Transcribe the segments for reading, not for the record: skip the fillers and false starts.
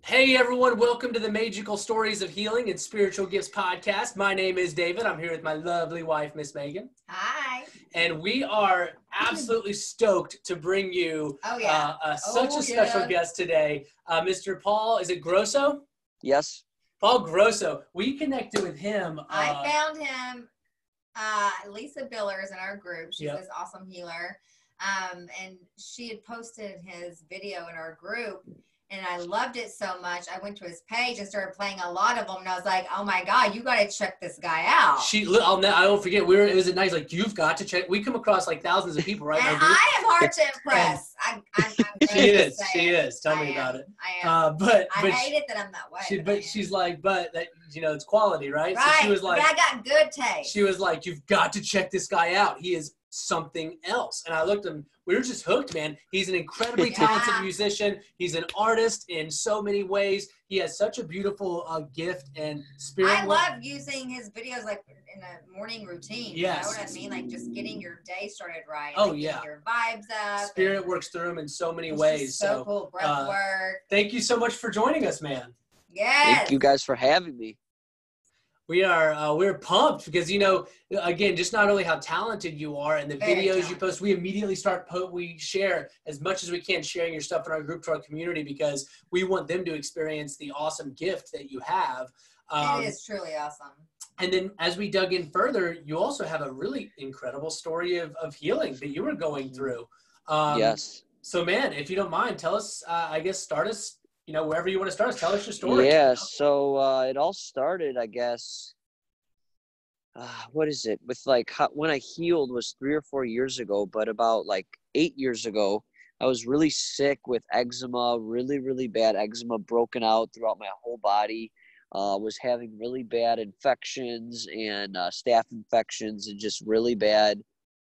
Hey everyone, welcome to the Magical Stories of Healing and Spiritual Gifts podcast. My name is David. I'm here with my lovely wife, Miss Megan. Hi. And we are absolutely stoked to bring you such a special guest today, Mr. Paul, is it Grosso? Yes. Paul Grosso. We connected with him. I found him, Lisa Billers in our group. She's this awesome healer. And she had posted his video in our group. And I loved it so much. I went to his page and started playing a lot of them. And I was like, oh my God, you got to check this guy out. I won't forget, it was at night, like, you've got to check. We come across like thousands of people, right? And I am hard to impress. She is. Tell me about it. I am. But I hate it that I'm that way. She's like, but that, it's quality, right? Right. So she was like, but I got good taste. She was like, you've got to check this guy out. He is something else. And I looked at him. We were just hooked, man. He's an incredibly talented musician. He's an artist in so many ways. He has such a beautiful gift and spirit. I love using his videos like in a morning routine. Yes. You know what I mean? Like just getting your day started right. Oh, like yeah. Your vibes up. Spirit works through him in so many ways. So cool. Breath work. Thank you so much for joining us, man. Yes. Thank you guys for having me. We're pumped because, again, just not only how talented you are and the videos you post, we immediately we share as much as we can, sharing your stuff in our group to our community because we want them to experience the awesome gift that you have. It is truly awesome. And then as we dug in further, you also have a really incredible story of healing that you were going through. Yes. So, man, if you don't mind, tell us, start us, wherever you want to start us, tell us your story. Yeah, so it all started, I guess, what is it? With when I healed was 3 or 4 years ago, but about 8 years ago, I was really sick with eczema, really, really bad eczema broken out throughout my whole body. Was having really bad infections and staph infections and just really bad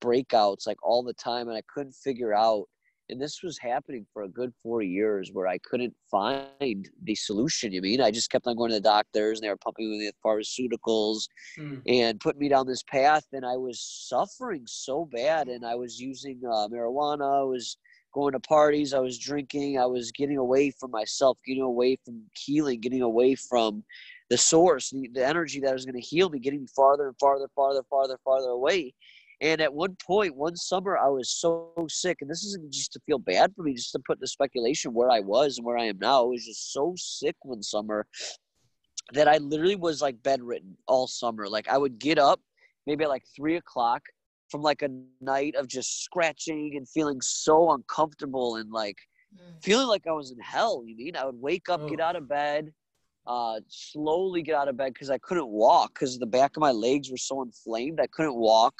breakouts all the time, and I couldn't figure out. And this was happening for a good 4 years where I couldn't find the solution. I just kept on going to the doctors and they were pumping me with pharmaceuticals and putting me down this path. And I was suffering so bad. And I was using marijuana. I was going to parties. I was drinking. I was getting away from myself, getting away from healing, getting away from the source, the energy that was going to heal me, getting me farther and farther away. And at one point, one summer, I was so sick, and this isn't just to feel bad for me, just to put the speculation where I was and where I am now. I was just so sick one summer that I literally was bedridden all summer. I would get up maybe at 3 o'clock from a night of just scratching and feeling so uncomfortable and feeling like I was in hell. I would wake up, get out of bed, slowly get out of bed because I couldn't walk because the back of my legs were so inflamed. I couldn't walk.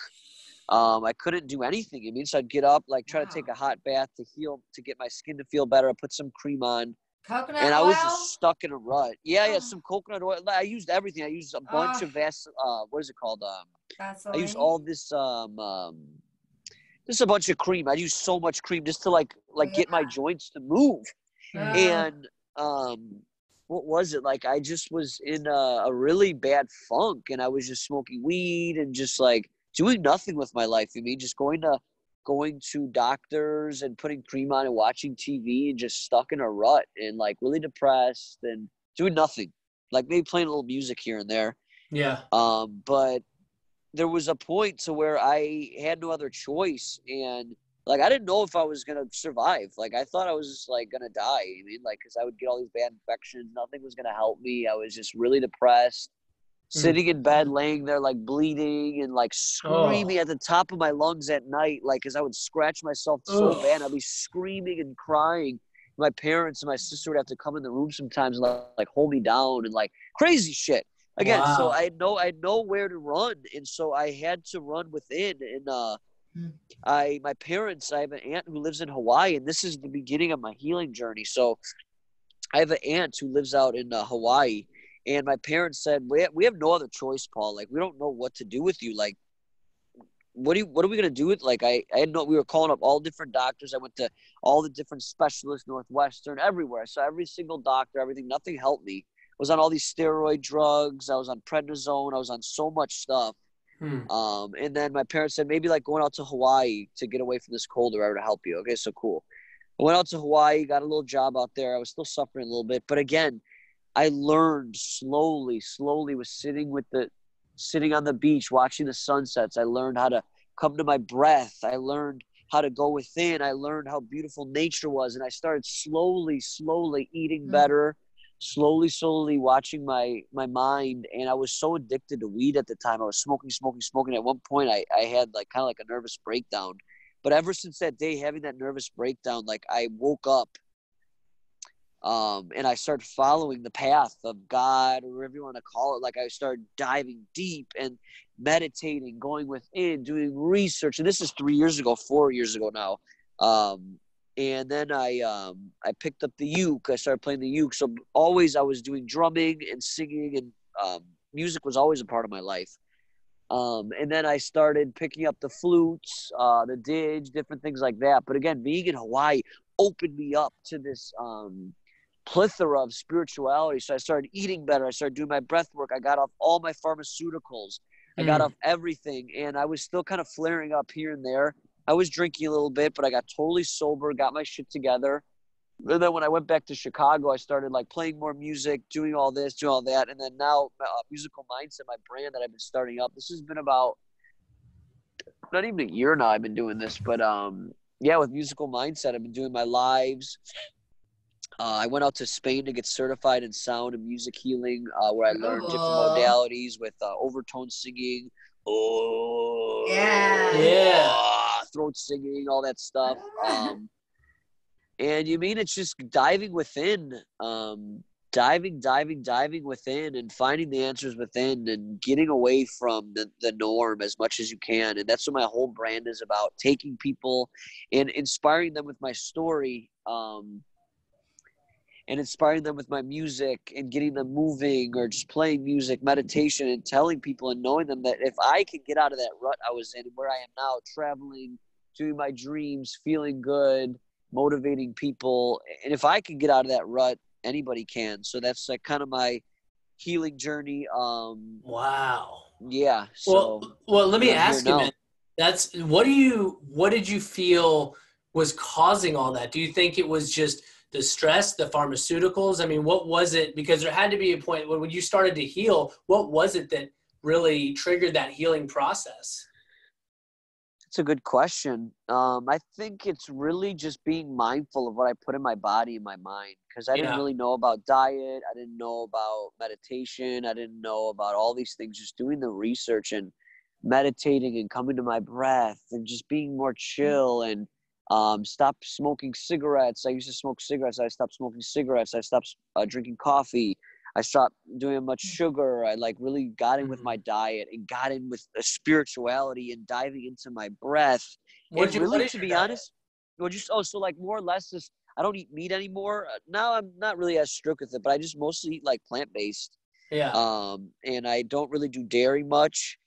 I couldn't do anything. So I'd get up, try to take a hot bath to heal, to get my skin to feel better. I put some cream on. Coconut and I oil? was just stuck in a rut. Yeah, some coconut oil. I used everything. I used a bunch of what is it called? Vaseline? I used all this just a bunch of cream. I used so much cream just to get my joints to move. And what was it? I just was in a really bad funk, and I was just smoking weed and just doing nothing with my life. Just going to doctors and putting cream on and watching TV and just stuck in a rut and really depressed and doing nothing. Maybe playing a little music here and there. Yeah. But there was a point to where I had no other choice, and I didn't know if I was gonna survive. I thought I was just gonna die. Because I would get all these bad infections, nothing was gonna help me. I was just really depressed. Sitting in bed, laying there, bleeding and screaming at the top of my lungs at night, as I would scratch myself so bad. I'd be screaming and crying. My parents and my sister would have to come in the room sometimes and hold me down and crazy shit. Again, so I had nowhere to run, and so I had to run within. And my parents, I have an aunt who lives in Hawaii, and this is the beginning of my healing journey. So I have an aunt who lives out in Hawaii. And my parents said, we have no other choice, Paul. We don't know what to do with you. What are we going to do with, I had we were calling up all different doctors. I went to all the different specialists, Northwestern, everywhere. So every single doctor, everything, nothing helped me. I was on all these steroid drugs. I was on prednisone. I was on so much stuff. And then my parents said, maybe going out to Hawaii to get away from this cold or whatever to help you. Okay, so cool. I went out to Hawaii, got a little job out there. I was still suffering a little bit. But again, I learned slowly, was sitting on the beach, watching the sunsets. I learned how to come to my breath. I learned how to go within. I learned how beautiful nature was. And I started slowly eating better, slowly watching my mind. And I was so addicted to weed at the time. I was smoking. At one point, I had like kind of like a nervous breakdown. But ever since that day, having that nervous breakdown, like I woke up and I started following the path of God, or whatever you want to call it. Like I started diving deep and meditating, going within, doing research. And this is 4 years ago now. And then I picked up the uke. I started playing the uke. So always I was doing drumming and singing, and music was always a part of my life. And then I started picking up the flutes, the didge, different things like that. But again, being in Hawaii opened me up to this plethora of spirituality. So I started eating better. I started doing my breath work. I got off all my pharmaceuticals. I got off everything. And I was still kind of flaring up here and there. I was drinking a little bit, but I got totally sober, got my shit together. And then when I went back to Chicago, I started like playing more music, doing all this, doing all that. And then now Musical Mindset, my brand that I've been starting up, this has been about not even a year now I've been doing this. But yeah, with Musical Mindset, I've been doing my lives. I went out to Spain to get certified in sound and music healing, where I learned different modalities with overtone singing, throat singing, all that stuff. And it's just diving within, diving within and finding the answers within and getting away from the norm as much as you can. And that's what my whole brand is about, taking people and inspiring them with my story, and inspiring them with my music and getting them moving, or just playing music, meditation, and telling people and knowing them that if I can get out of that rut I was in, where I am now, traveling, doing my dreams, feeling good, motivating people, and if I can get out of that rut, anybody can. So that's like kind of my healing journey. Wow. Yeah. So well, let me ask you, man. That's what did you feel was causing all that? Do you think it was just the stress, the pharmaceuticals? I mean, what was it? Because there had to be a point when you started to heal. What was it that really triggered that healing process? It's a good question. I think it's really just being mindful of what I put in my body and my mind, because I didn't really know about diet. I didn't know about meditation. I didn't know about all these things. Just doing the research and meditating and coming to my breath and just being more chill, and stop smoking cigarettes. I used to smoke cigarettes. I stopped smoking cigarettes. I stopped drinking coffee. I stopped doing much sugar. I like really got in with my diet and got in with the spirituality and diving into my breath. And really, to be honest, so like more or less this, I don't eat meat anymore. Now I'm not really as strict with it, but I just mostly eat like plant-based. Yeah. And I don't really do dairy much.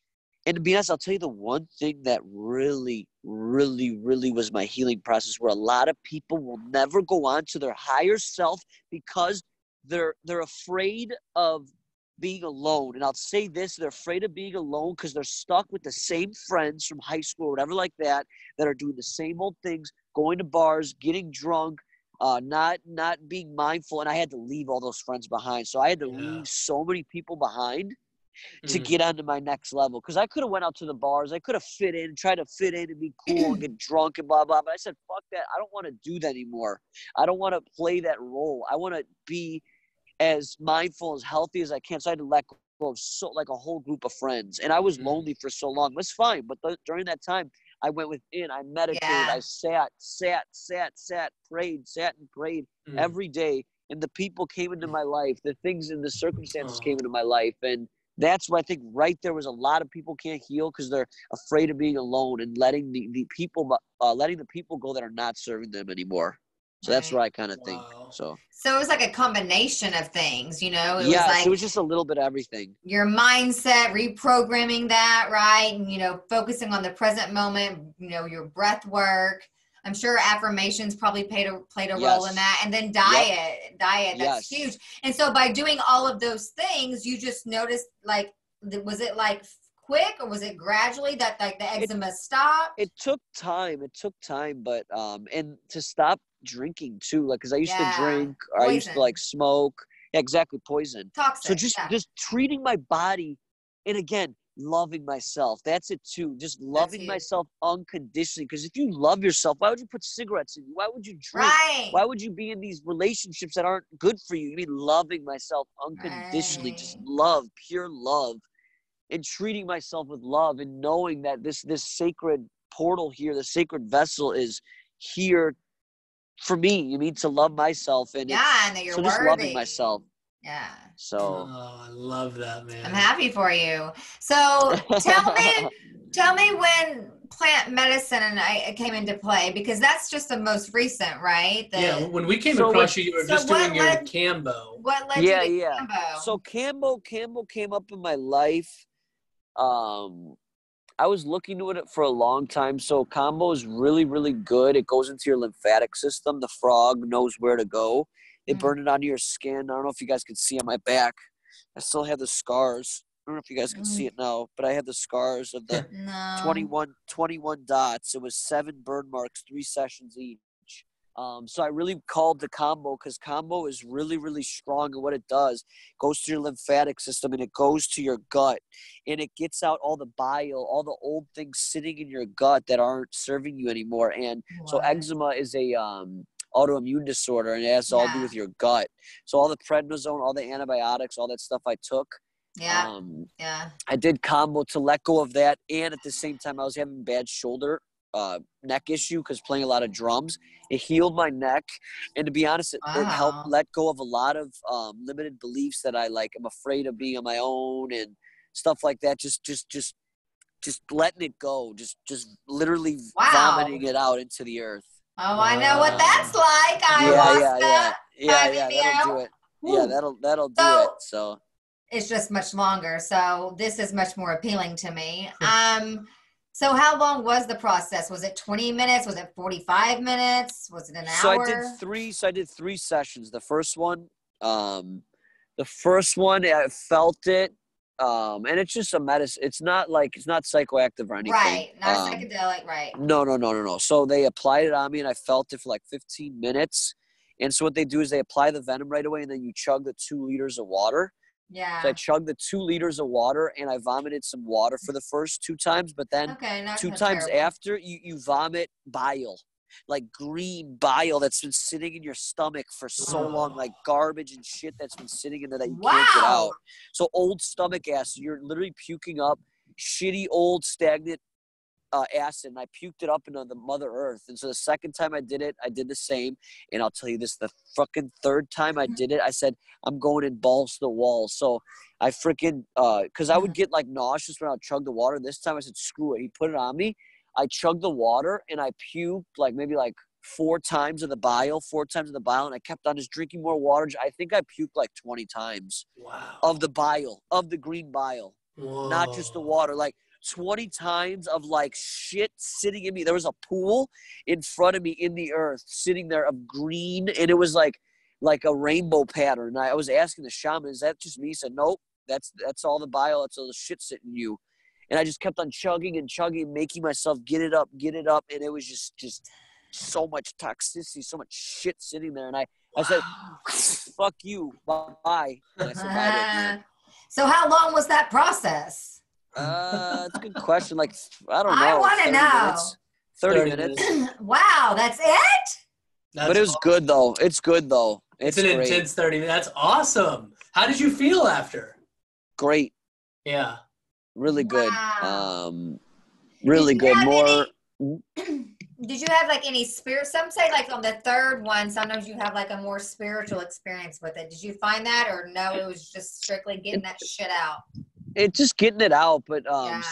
And to be honest, I'll tell you the one thing that really was my healing process, where a lot of people will never go on to their higher self because they're afraid of being alone. And I'll say this, they're afraid of being alone because they're stuck with the same friends from high school or whatever like that are doing the same old things, going to bars, getting drunk, not being mindful. And I had to leave all those friends behind. So I had to leave so many people behind to get onto my next level. Because I could have went out to the bars. I could have tried to fit in and be cool and get drunk and blah, blah. But I said, fuck that. I don't want to do that anymore. I don't want to play that role. I want to be as mindful, as healthy as I can. So I had to let go of a whole group of friends. And I was lonely for so long. It was fine. But during that time, I went within. I meditated. I prayed every day. And the people came into my life. The things and the circumstances came into my life. And that's why I think right there was a lot of people can't heal because they're afraid of being alone and letting the people go that are not serving them anymore. So that's what I kind of think. So it was like a combination of things, It was just a little bit of everything. Your mindset, reprogramming that, right? And, focusing on the present moment, your breath work. I'm sure affirmations probably played a role in that. And then diet, that's huge. And so by doing all of those things, you just noticed, like, was it like quick or was it gradually that like the eczema stopped? It took time, but and to stop drinking too, like because I used to drink, or Poison. I used to like smoke. Yeah, exactly, poison. Toxic. So just treating my body, and again, loving myself. That's it too. Just loving myself unconditionally. Because if you love yourself, why would you put cigarettes in you? Why would you drink? Right. Why would you be in these relationships that aren't good for you? You mean loving myself unconditionally, just love, pure love, and treating myself with love, and knowing that this sacred portal here, the sacred vessel is here for me. You mean to love myself, and and that you're so worthy. just loving myself. Yeah. So I love that, man. I'm happy for you. So tell me when plant medicine and I came into play, because that's just the most recent, right? When we came across you were just doing your Kambo. What led you to Kambo? So Kambo came up in my life. I was looking into it for a long time. So Kambo is really, really good. It goes into your lymphatic system. The frog knows where to go. They burn it onto your skin. I don't know if you guys can see on my back. I still have the scars. I don't know if you guys can see it now, but I have the scars of the 21 dots. It was 7 burn marks, 3 sessions each. So I really called the Kambo because Kambo is really, really strong. And what it does, goes to your lymphatic system, and it goes to your gut, and it gets out all the bile, all the old things sitting in your gut that aren't serving you anymore. And so eczema is a autoimmune disorder, and it has to all do with your gut. So all the prednisone, all the antibiotics, all that stuff I took. I did Kambo to let go of that, and at the same time I was having bad shoulder neck issue because playing a lot of drums. It healed my neck, and to be honest, it helped let go of a lot of limited beliefs that I'm afraid of being on my own and stuff like that. Just letting it go, just literally vomiting it out into the earth. Oh, I know what that's like. That'll do it. Yeah, that'll do it. So it's just much longer. So this is much more appealing to me. So how long was the process? Was it 20 minutes? Was it 45 minutes? Was it an hour? So I did 3 sessions. The first one, I felt it. And it's just a medicine. It's not psychoactive or anything. Right. Not psychedelic. Right. No. So they applied it on me, and I felt it for like 15 minutes. And so what they do is they apply the venom right away, and then you chug the 2 liters of water. Yeah. So I chugged the 2 liters of water, and I vomited some water for the first 2 times, but then 2 times after you vomit bile, like green bile that's been sitting in your stomach for so long, like garbage and shit that's been sitting in there that you can't get out. So old stomach acid, you're literally puking up shitty old stagnant acid, and I puked it up into the Mother Earth. And so the second time I did it, I did the same. And I'll tell you this, the fucking third time I did it, I said, I'm going in balls to the wall. So I freaking, because I would get like nauseous when I would chug the water. This time I said, screw it. He put it on me. I chugged the water, and I puked maybe 4 times of the bile, and I kept on just drinking more water. I think I puked 20 times of the bile, of the green bile, not just the water. 20 times of shit sitting in me. There was a pool in front of me in the earth sitting there of green, and it was like a rainbow pattern. I was asking the shaman, is that just me? He said, nope, that's all the bile, that's all the shit sitting in you. And I just kept on chugging and chugging, making myself get it up, and it was just so much toxicity, so much shit sitting there. And I said, fuck you, bye. And I said bye to it. So how long was that process? It's a good question. I don't know. I want to know. 30 minutes. Wow, that's it? But it was good though. It's good though. It's an great. Intense 30 minutes. That's awesome. How did you feel after? Great. Yeah. Really good. Really good. More. Did you have any spirit? Some say on the third one, sometimes you have a more spiritual experience with it. Did you find that, or no? It was just strictly getting that shit out. It's just getting it out, but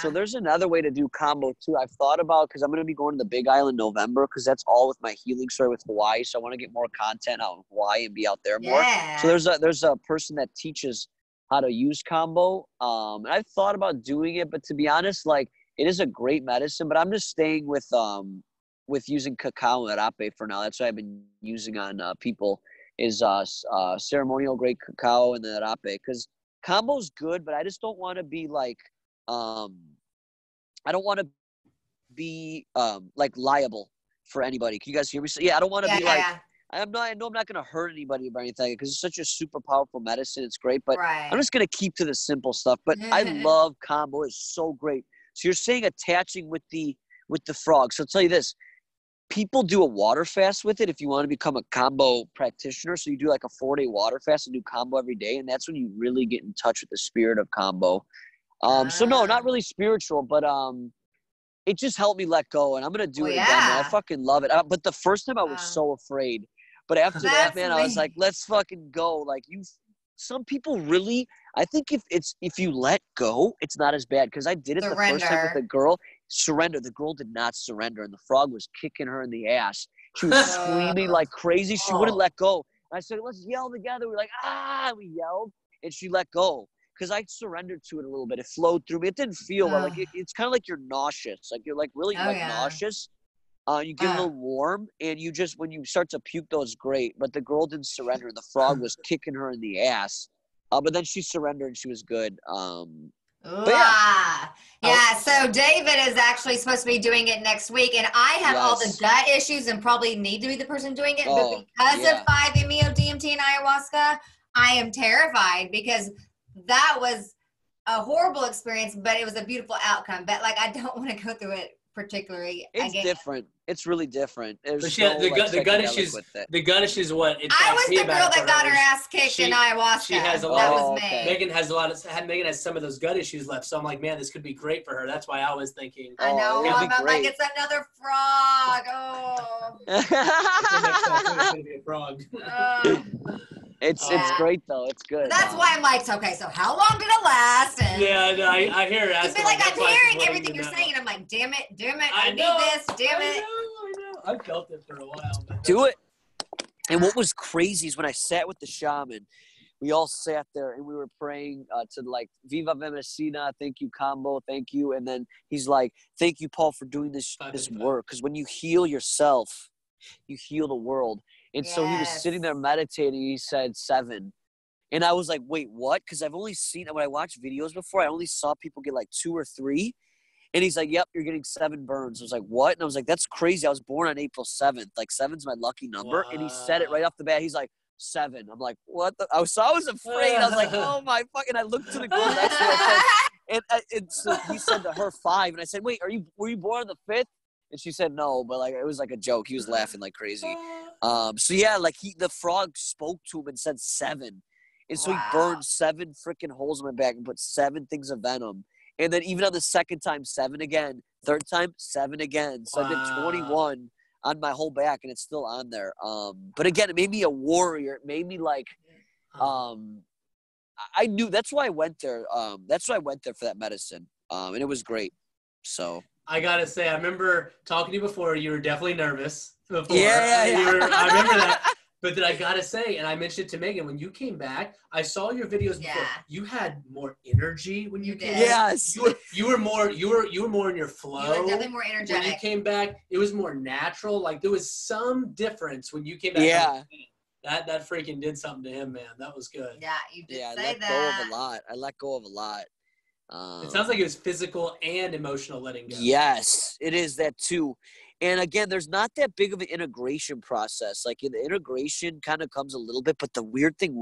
so there's another way to do Kambo too. I've thought about, because I'm going to be going to the Big Island in November, because that's all with my healing story with Hawaii. So I want to get more content out of Hawaii and be out there more. So there's a person that teaches how to use Kambo, and I've thought about doing it, but to be honest, it is a great medicine. But I'm just staying with using cacao and arape for now. That's what I've been using on people is ceremonial grade cacao and the arape, because Kambo's good, but I just don't want to be I don't want to be liable for anybody. Can you guys hear me? So, yeah, I don't want to be like, yeah. I know I'm not going to hurt anybody or anything because it's such a super powerful medicine. It's great, but Right. I'm just going to keep to the simple stuff. But I love Kambo. It's so great. So you're saying attaching with the frog. So I'll tell you this. People do a water fast with it if you want to become a Kambo practitioner. So you do like a 4-day water fast and do Kambo every day. And that's when you really get in touch with the spirit of Kambo. So no, not really spiritual, but it just helped me let go. And I'm going to do it again. Man. I fucking love it. But the first time I was so afraid. But after that, man, I was like, let's fucking go. Like some people really, I think if you let go, it's not as bad. Because I did it the first time with a girl. Surrender. The girl did not surrender. And the frog was kicking her in the ass. She was screaming like crazy. She wouldn't let go. And I said, let's yell together. We're like, we yelled. And she let go. Because I surrendered to it a little bit. It flowed through me. It didn't feel well. Like it's kind of like you're nauseous. Like you're like really nauseous. You get a little warm, and you just, when you start to puke, though, it's great. But the girl didn't surrender. The frog was kicking her in the ass. But then she surrendered, and she was good. So David is actually supposed to be doing it next week, and I have all the gut issues and probably need to be the person doing it. But because of 5-MeO, DMT, and ayahuasca, I am terrified because that was a horrible experience, but it was a beautiful outcome. But like, I don't want to go through it particularly. It's different. It's really different. But the gut issues. The gut issues. What? I was the girl that got her ass kicked in ayahuasca. She has a lot. That was me. Megan has a lot of. Megan has some of those gut issues left. So I'm like, man, this could be great for her. That's why I was thinking. I know. I'm like, it's another frog. It's gonna be a frog. It's great though. It's good. That's why I'm like, okay, so how long did it last? And I hear it. I feel like I'm hearing everything you're saying. I'm like, damn it, I need this, damn it. I know. I've felt it for a while. Do it. And what was crazy is when I sat with the shaman, we all sat there and we were praying to like, Viva Vemesina, thank you, Kambo, thank you. And then he's like, thank you, Paul, for doing this work. Because when you heal yourself, you heal the world. And so he was sitting there meditating. He said 7. And I was like, wait, what? Because I've only seen, when I watched videos before, I only saw people get like 2 or 3. And he's like, yep, you're getting 7 burns. I was like, what? And I was like, that's crazy. I was born on April 7th. Like 7's my lucky number. Wow. And he said it right off the bat. He's like, 7. I'm like, what? I was afraid. I was like, oh my fucking. I looked to the girl next to me. And so he said to her 5. And I said, wait, were you born on the 5th? And she said no, but like it was like a joke. He was laughing like crazy. So yeah, like the frog spoke to him and said 7. And so he burned 7 freaking holes in my back and put 7 things of venom. And then even on the second time, 7 again. Third time, 7 again. So I did 21 on my whole back, and it's still on there. But again, it made me a warrior. It made me like, I knew, that's why I went there. That's why I went there for that medicine. And it was great. So. I gotta say, I remember talking to you before. You were definitely nervous before. Yeah. I remember that. But then I gotta say, and I mentioned it to Megan, when you came back, I saw your videos before. You had more energy when you came back. Yes. You were more in your flow. You were definitely more energetic. When you came back, it was more natural. Like there was some difference when you came back. Yeah. That freaking did something to him, man. That was good. Yeah, you did say that. I let go of a lot. I let go of a lot. It sounds like it was physical and emotional letting go. Yes, it is that too. And again, there's not that big of an integration process. Like the integration kind of comes a little bit, but the weird thing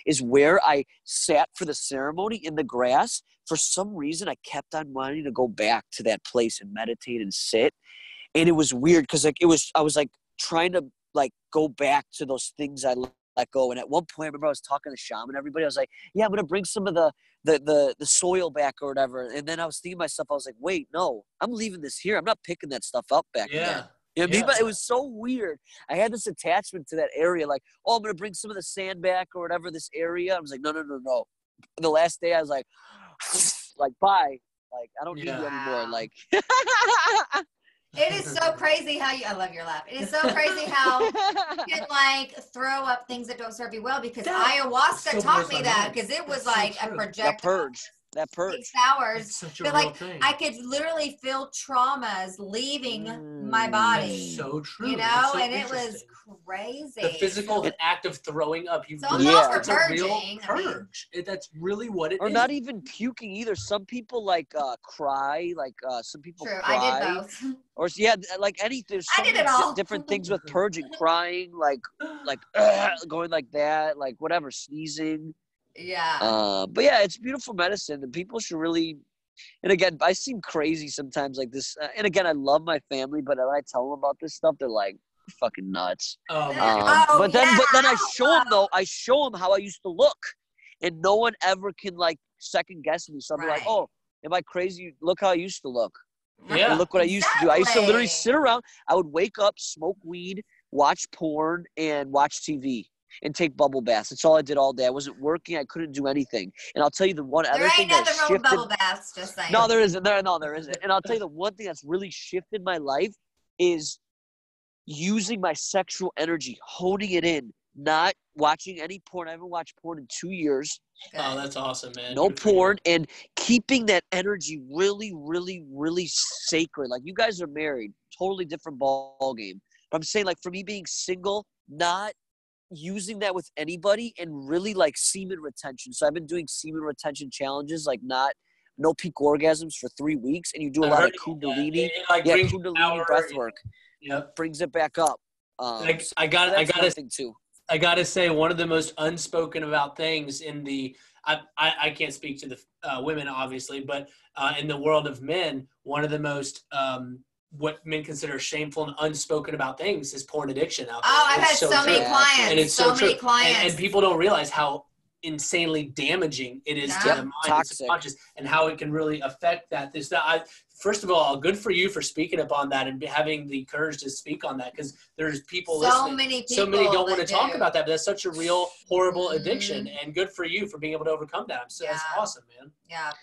is where I sat for the ceremony in the grass, for some reason I kept on wanting to go back to that place and meditate and sit. And it was weird because like I was like trying to like go back to those things I let go. And at one point, I remember I was talking to the shaman, everybody. I was like, yeah, I'm going to bring some of the soil back or whatever. And then I was thinking to myself, I was like, wait, no, I'm leaving this here. I'm not picking that stuff up back again. You know what I mean? But it was so weird. I had this attachment to that area, like, oh, I'm going to bring some of the sand back or whatever, this area. I was like, no. The last day I was like bye. Like, I don't need you anymore. Like, it is so crazy how I love your laugh. It is so crazy how you can like throw up things that don't serve you well, because ayahuasca taught me that, because it was like a projectile. that purge. 6 hours. It's such a But real like thing. I could literally feel traumas leaving my body. That's so true. You know, so and it was crazy. The physical act of throwing up. So I'm all for It's a real purging. purge. That's really what it is. Or not even puking either. Some people like cry. Like some people True. cry. I did both. Or yeah, like anything. I did it all. Different things with purging, crying, like going like that, like whatever, sneezing. Yeah. But yeah, it's beautiful medicine, and people should really. And again, I seem crazy sometimes, like this. And again, I love my family, but when I tell them about this stuff, they're like, "Fucking nuts." Oh, but then I show them though. I show them how I used to look, and no one ever can like second guess me. So I'm like, "Oh, am I crazy? Look how I used to look." Yeah. And look what I used to do. I used to literally sit around. I would wake up, smoke weed, watch porn, and watch TV. And take bubble baths. That's all I did all day. I wasn't working. I couldn't do anything. And I'll tell you the one other thing that shifted. There ain't nothing wrong with bubble baths, just saying. No, there isn't. There isn't. And I'll tell you the one thing that's really shifted my life is using my sexual energy, honing it in, not watching any porn. I haven't watched porn in 2 years. Oh, that's awesome, man. No porn, and keeping that energy really, really, really sacred. Like you guys are married, totally different ball game. But I'm saying, like for me being single, not using that with anybody, and really like semen retention. So I've been doing semen retention challenges, like no peak orgasms for 3 weeks, and you do a lot of kundalini, kundalini breath work. Yep, brings it back up. I gotta say, one of the most unspoken about things in the I can't speak to the women obviously, but in the world of men, one of the most what men consider shameful and unspoken about things is porn addiction out there. I've had so many clients. And it's so many clients. And people don't realize how insanely damaging it is to the mind and subconscious, and how it can really affect that. First of all, good for you for speaking up on that and having the courage to speak on that, because there's people listening. So many don't want to talk about that, but that's such a real horrible addiction, and good for you for being able to overcome that. That's awesome, man. Yeah.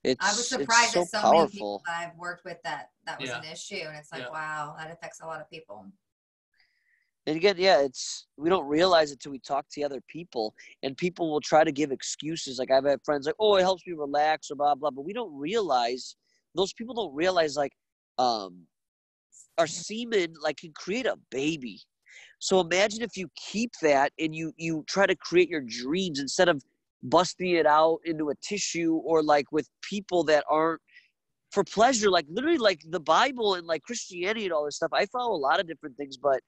I was surprised at so many people that I've worked with that was an issue, and it's like, wow, that affects a lot of people. And again, we don't realize it till we talk to other people, and people will try to give excuses. Like I've had friends like, oh, it helps me relax or blah, blah, but we don't realize, those people don't realize like our semen like can create a baby. So imagine if you keep that and you try to create your dreams instead of busting it out into a tissue, or like with people that aren't for pleasure, like literally like the Bible and like Christianity and all this stuff. I follow a lot of different things, but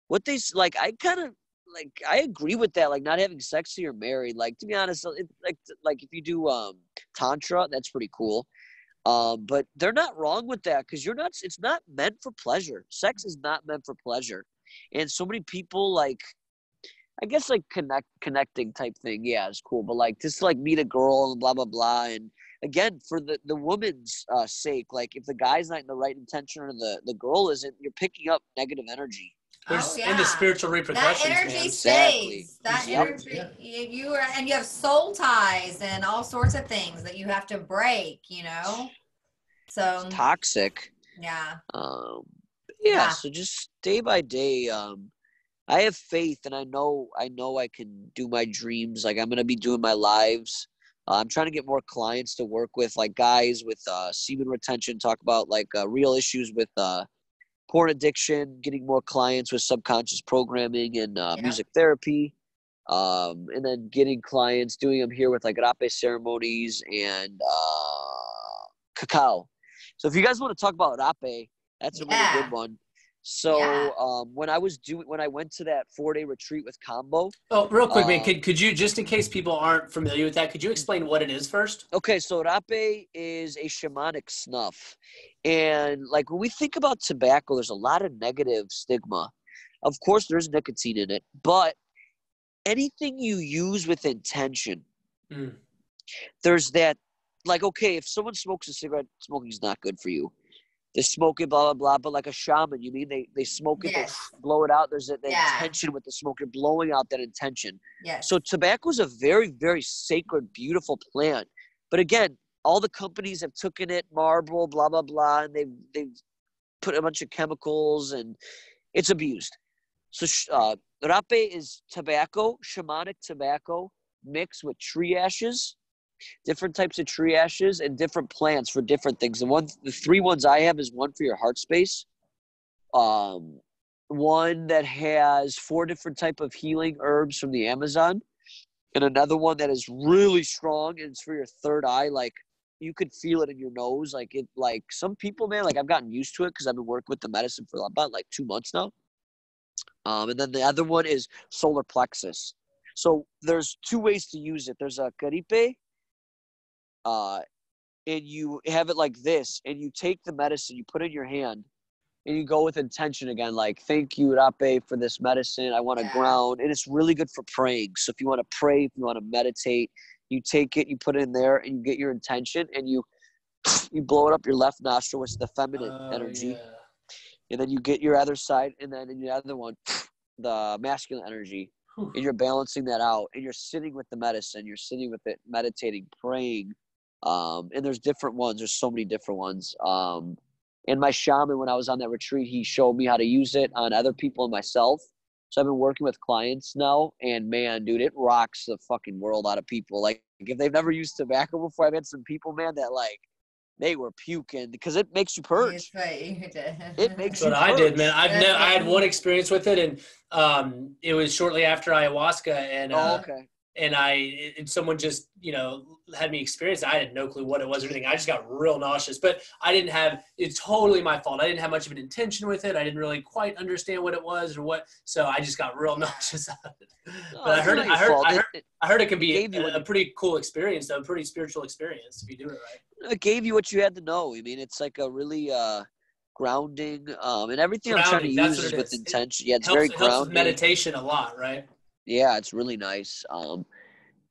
what they like, I kind of like, I agree with that. Like not having sex till you're married. Like to be honest, like if you do tantra, that's pretty cool. But they're not wrong with that, because it's not meant for pleasure. Sex is not meant for pleasure, and so many people like, I guess like connecting type thing, is cool. But like just like meet a girl and blah blah blah, and again for the woman's sake, like if the guy's not in the right intention or the girl isn't, you're picking up negative energy. And the spiritual repercussions. That energy stays. That energy, you have soul ties and all sorts of things that you have to break. So it's toxic. Yeah. So just day by day, I have faith, and I know I can do my dreams. Like I'm going to be doing my lives. I'm trying to get more clients to work with, like guys with semen retention, talk about like real issues with porn addiction, getting more clients with subconscious programming and music therapy, and then getting clients, doing them here with like rape ceremonies and cacao. So if you guys want to talk about rape, that's a really good one. So when I went to that 4-day retreat with Kambo. Oh, real quick, man, could you, just in case people aren't familiar with that, could you explain what it is first? Okay, so rape is a shamanic snuff. And like when we think about tobacco, there's a lot of negative stigma. Of course, there's nicotine in it, but anything you use with intention, there's that, like, okay, if someone smokes a cigarette, smoking is not good for you. They smoke it, blah, blah, blah. But like a shaman, you mean they smoke it, they blow it out. There's that intention with the smoke. You're blowing out that intention. Yes. So tobacco is a very, very sacred, beautiful plant. But again, all the companies have taken it, Marlboro, blah, blah, blah, and they've put a bunch of chemicals, and it's abused. So rape is tobacco, shamanic tobacco, mixed with tree ashes different types of tree ashes, and different plants for different things. The 3 ones I have is one for your heart space. One that has 4 different type of healing herbs from the Amazon, and another one that is really strong and it's for your third eye. Like you could feel it in your nose. Like it, like some people, man, like I've gotten used to it because I've been working with the medicine for about like 2 months now. And then the other one is solar plexus. So there's 2 ways to use it. There's a caripe, and you have it like this, and you take the medicine, you put it in your hand, and you go with intention again, like, thank you, Rape, for this medicine. I want to ground. And it's really good for praying. So if you want to pray, if you want to meditate, you take it, you put it in there, and you get your intention, and you blow it up your left nostril, which is the feminine energy. Yeah. And then you get your other side, and then in the other one, the masculine energy. And you're balancing that out. And you're sitting with the medicine. You're sitting with it, meditating, praying. And there's different ones. There's so many different ones. And my shaman, when I was on that retreat, he showed me how to use it on other people and myself. So I've been working with clients now, and man, dude, it rocks the fucking world out of people. Like if they've never used tobacco before, I've had some people, man, that like they were puking because it makes you purge. That's right, you did. It makes That's what I did, man. I had one experience with it, and it was shortly after ayahuasca, and and someone just, had me experience it. I had no clue what it was or anything. I just got real nauseous, but it's totally my fault. I didn't have much of an intention with it. I didn't really quite understand what it was or what, so I just got real nauseous of it. But I heard it can be a pretty cool experience, though, a pretty spiritual experience if you do it right. It gave you what you had to know. I mean, it's like a really, grounding, and everything I'm trying to use is with intention. Yeah, it's very grounding. It helps with meditation a lot, right? Yeah, it's really nice.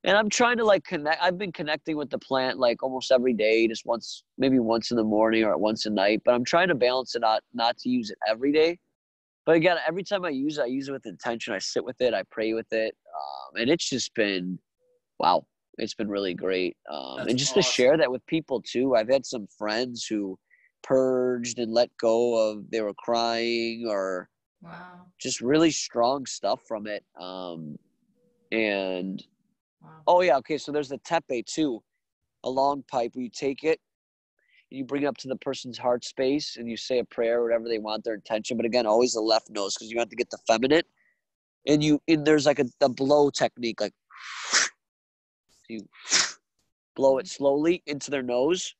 And I'm trying to like connect. I've been connecting with the plant like almost every day, just maybe once in the morning or once at night. But I'm trying to balance it out, not to use it every day. But again, every time I use it with intention. I sit with it, I pray with it, and it's just been, wow, it's been really great. And just awesome to share that with people too. I've had some friends who purged and let go of, they were crying or just really strong stuff from it. And oh yeah, okay, so there's the tepe too, a long pipe where you take it and you bring it up to the person's heart space and you say a prayer, whatever they want, their intention. But again, always the left nose because you have to get the feminine. And there's like a blow technique, like you blow it slowly into their nose.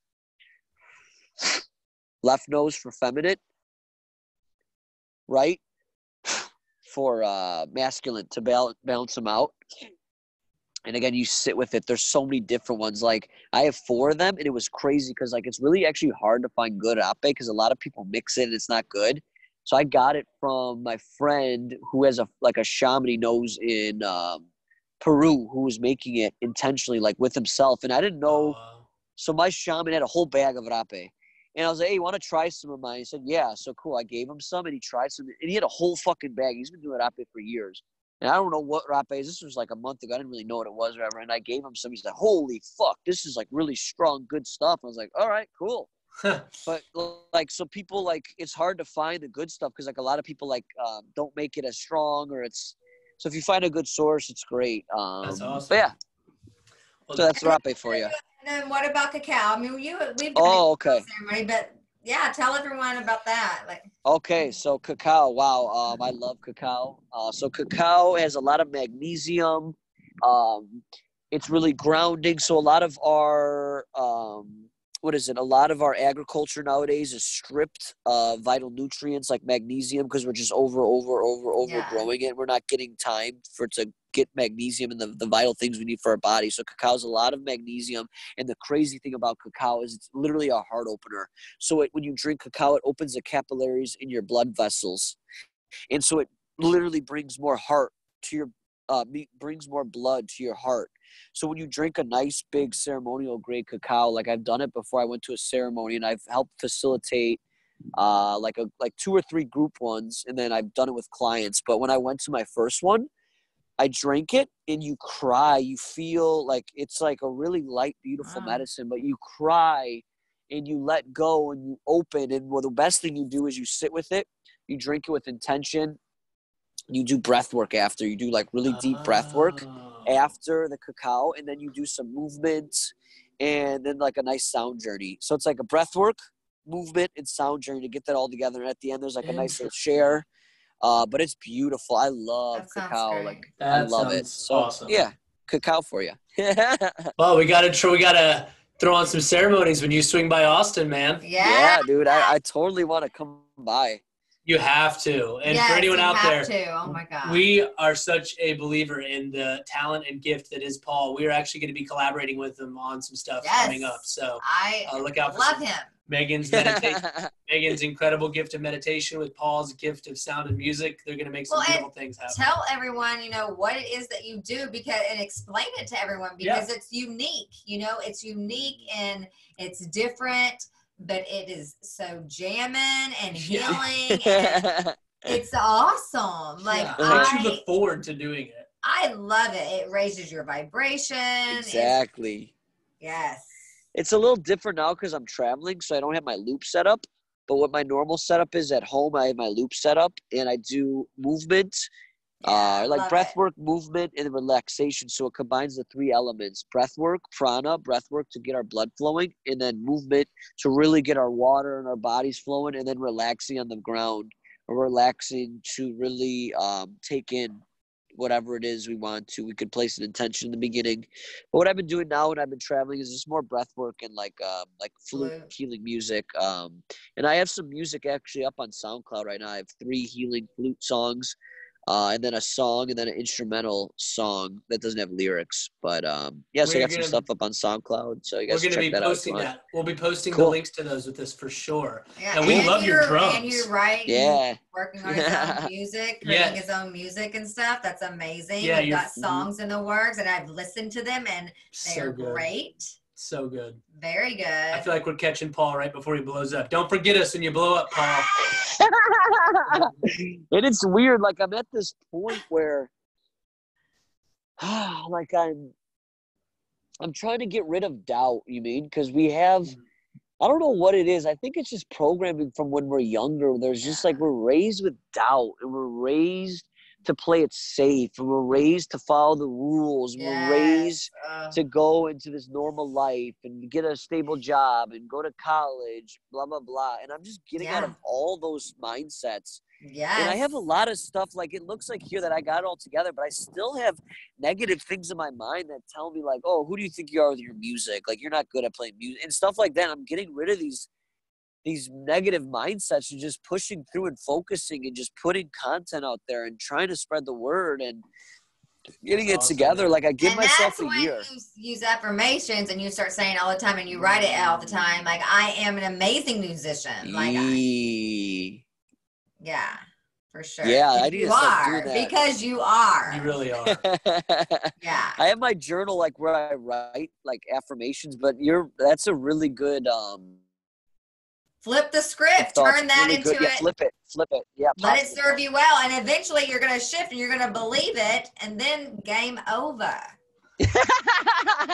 Left nose for feminine, right for masculine to balance them out. And again, you sit with it. There's so many different ones. Like I have 4 of them, and it was crazy because like it's really actually hard to find good ape because a lot of people mix it and it's not good. So I got it from my friend who has a shaman he knows in Peru, who was making it intentionally, like with himself. And I didn't know. So my shaman had a whole bag of rape. And I was like, hey, you want to try some of mine? He said, yeah. So cool. I gave him some, and he tried some. And he had a whole fucking bag. He's been doing rape for years. And I don't know what rape is. This was like a month ago. I didn't really know what it was or whatever. And I gave him some. He's like, holy fuck, this is like really strong, good stuff. I was like, all right, cool. But like, so people like, it's hard to find the good stuff because like a lot of people like don't make it as strong or it's, so if you find a good source, it's great. That's awesome. But yeah. So that's rape for you. And then what about cacao? I mean, we've done a ceremony, but yeah, tell everyone about that. Okay, so cacao. Wow, I love cacao. So cacao has a lot of magnesium. It's really grounding. So a lot of our a lot of our agriculture nowadays is stripped of vital nutrients like magnesium because we're just overgrowing it. We're not getting time to get magnesium and the vital things we need for our body. So cacao is a lot of magnesium. And the crazy thing about cacao is it's literally a heart opener. So when you drink cacao, it opens the capillaries in your blood vessels. And so it literally brings more heart to your brings more blood to your heart. So when you drink a nice big ceremonial grade cacao, like I've done it before, I went to a ceremony and I've helped facilitate like 2 or 3 group ones, and then I've done it with clients. But when I went to my first one, I drank it and you cry. You feel like it's like a really light, beautiful medicine, but you cry and you let go and you open. And the best thing you do is you sit with it, you drink it with intention. You do breath work after. You do like really deep breath work after the cacao, and then you do some movement and then like a nice sound journey. So it's like a breath work, movement, and sound journey to get that all together. And at the end, there's like a nice little share. But it's beautiful. I love cacao. Great. Like That I love it. sounds So awesome. yeah, cacao for you. Well, we gotta throw on some ceremonies when you swing by Austin, man. Yeah, dude. I totally want to come by. You have to. And yes, for anyone out there, oh my God. we are such a believer in the talent and gift that is Paul. We are actually going to be collaborating with him on some stuff coming up. So I look out for love him. Megan's meditation. Megan's incredible gift of meditation with Paul's gift of sound and music. They're going to make some beautiful things happen. Tell everyone, what it is that you do and explain it to everyone because it's unique. It's unique and it's different, but it is so jamming and healing. And it's awesome. I look forward to doing it. I love it. It raises your vibration. Exactly. Yes. It's a little different now because I'm traveling, so I don't have my loop set up. But what my normal setup is at home, I have my loop set up, and I do movement, like breath work, movement, and relaxation. So it combines the three elements: breath work, prana, breath work to get our blood flowing, and then movement to really get our water and our bodies flowing, and then relaxing on the ground, or relaxing to really take in whatever it is we want to. We could place an intention in the beginning. But what I've been doing now when I've been traveling is just more breath work and like flute healing music. And I have some music actually up on SoundCloud right now. I have 3 healing flute songs, and then a song, and then an instrumental song that doesn't have lyrics. But so I got some stuff up on SoundCloud. So you guys check that out. We're going to be posting that. We'll be posting the links to those with this for sure. Yeah, and we love your drums. And you're right. Yeah. Working on his own music, creating his own music and stuff. That's amazing. Yeah, you've got songs in the works, and I've listened to them, and they're great. So good. Very good. I feel like we're catching Paul right before he blows up. Don't forget us when you blow up, Paul. And it's weird. Like I'm at this point where, like I'm trying to get rid of doubt. You mean? Because we have, I don't know what it is. I think it's just programming from when we're younger. There's just like we're raised with doubt, and we're raised to play it safe, and we're raised to follow the rules. We're raised to go into this normal life and get a stable job and go to college, blah, blah, blah. And I'm just getting out of all those mindsets. Yes. And I have a lot of stuff, like it looks like here that I got it all together, but I still have negative things in my mind that tell me like, oh, who do you think you are with your music? Like you're not good at playing music and stuff like that. I'm getting rid of these negative mindsets and just pushing through and focusing and just putting content out there and trying to spread the word and getting it together. Like I give myself a year. That's when you use affirmations and you start saying all the time and you write it all the time. Like I am an amazing musician. Like yeah, for sure. Yeah, I need to start doing that. Because you are. You really are. Yeah. I have my journal like where I write like affirmations, but that's a really good flip the script. Turn that really into it. Flip it. Yeah. Let it serve you well, and eventually you're going to shift and you're going to believe it, and then game over.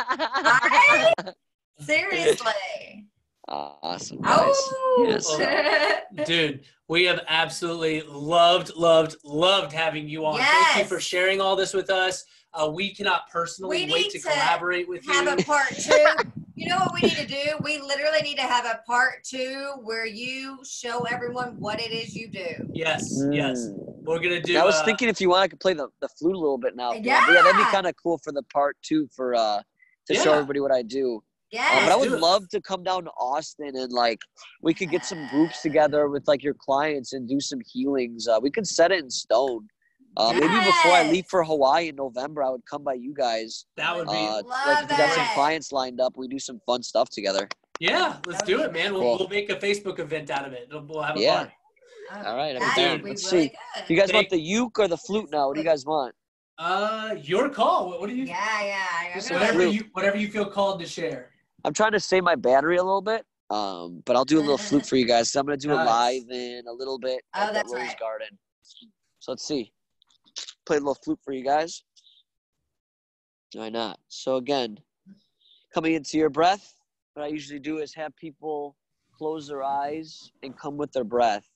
Right? Seriously. Awesome. Guys. Oh, yes. Dude, we have absolutely loved having you on. Yes. Thank you for sharing all this with us. We cannot personally wait to collaborate with you. Have a part 2. You know what we need to do? We literally need to have a part 2 where you show everyone what it is you do. Yes. We're going to do. I was thinking if you want, I could play the flute a little bit now. Yeah. That'd be kind of cool for the part 2 for to show everybody what I do. Yeah. But I would love to come down to Austin and like we could get some groups together with like your clients and do some healings. We could set it in stone. Maybe before I leave for Hawaii in November, I would come by you guys. That would be like if you got some clients lined up, we do some fun stuff together. Yeah, let's do it, man. We'll make a Facebook event out of it. We'll have a party. All right, let's see. Do you guys want the uke or the flute now? What do you guys want? Your call. What do you? Yeah. Whatever you feel called to share. I'm trying to save my battery a little bit, but I'll do a little flute for you guys. So I'm gonna do it live in a little bit at the Rose Garden. So let's see. Play a little flute for you guys. Why not? So again, coming into your breath, what I usually do is have people close their eyes and come with their breath.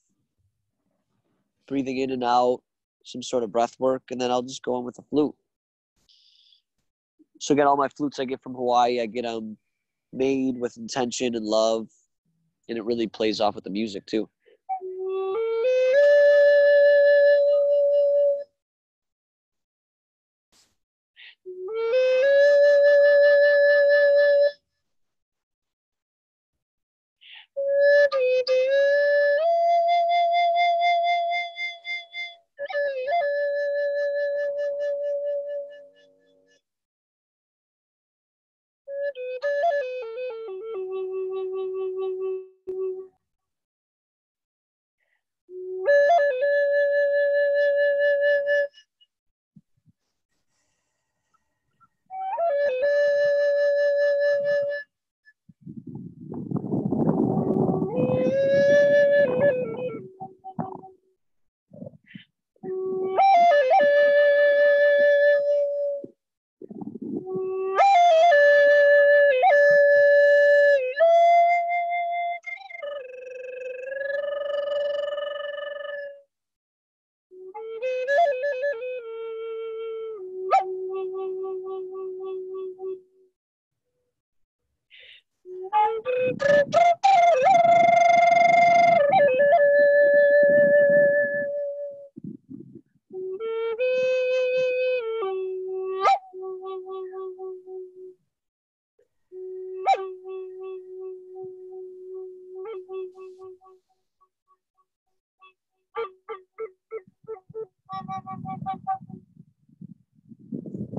Breathing in and out, some sort of breath work, and then I'll just go in with the flute. So again, all my flutes I get from Hawaii, I get them made with intention and love, and it really plays off with the music too.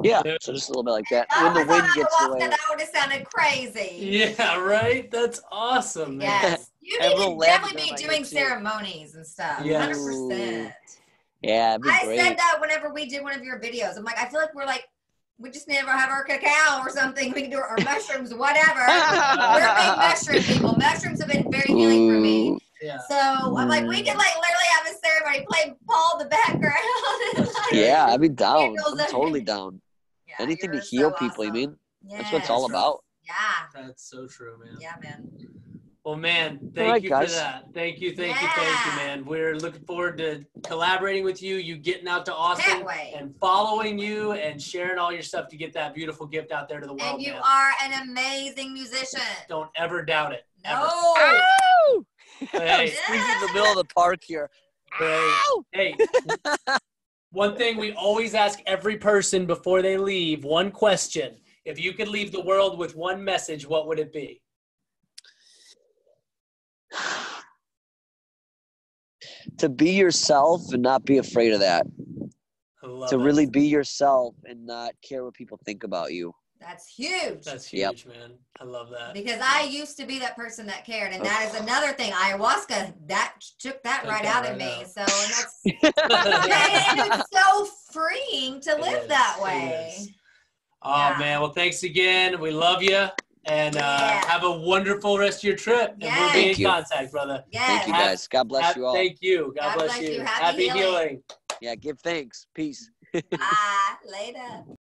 Yeah, so just a little bit like that. When the wind gets away. That would have sounded crazy. Yeah, right? That's awesome, man. Yes. You need to definitely be doing ceremonies and stuff. Yes. 100%. Yeah, it'd be great. I said that whenever we did one of your videos. I'm like, I feel like we just never have our cacao or something. We can do our mushrooms, whatever. We're big mushroom people. Mushrooms have been very healing for me. Yeah. So I'm like, we can literally have a ceremony, play Paul in the background. Yeah, I'd be down. I'm totally down. Yeah, anything to heal people, you mean? Yes. That's what it's all about. Yeah. That's so true, man. Yeah, man. Well, man, thank you for that. Thank you, man. We're looking forward to collaborating with you, you getting out to Austin and following you and sharing all your stuff to get that beautiful gift out there to the world, And you man. are an amazing musician. Don't ever doubt it. No. Ow! Hey. I'm in the middle of the park here. Ow! Hey, one thing we always ask every person before they leave, one question. If you could leave the world with one message, what would it be? To be yourself and not be afraid of that. To really be yourself and not care what people think about you. That's huge. That's huge, man. I love that. Because I used to be that person that cared, and that is another thing. Ayahuasca, that took that right out of me. So and it's so freeing to live that way. Oh man, well thanks again. We love you. And have a wonderful rest of your trip. And we'll be in contact, brother. Yes. Thank you, guys. God bless you all. Thank you. God bless you. Happy healing. Yeah, give thanks. Peace. Bye. Later.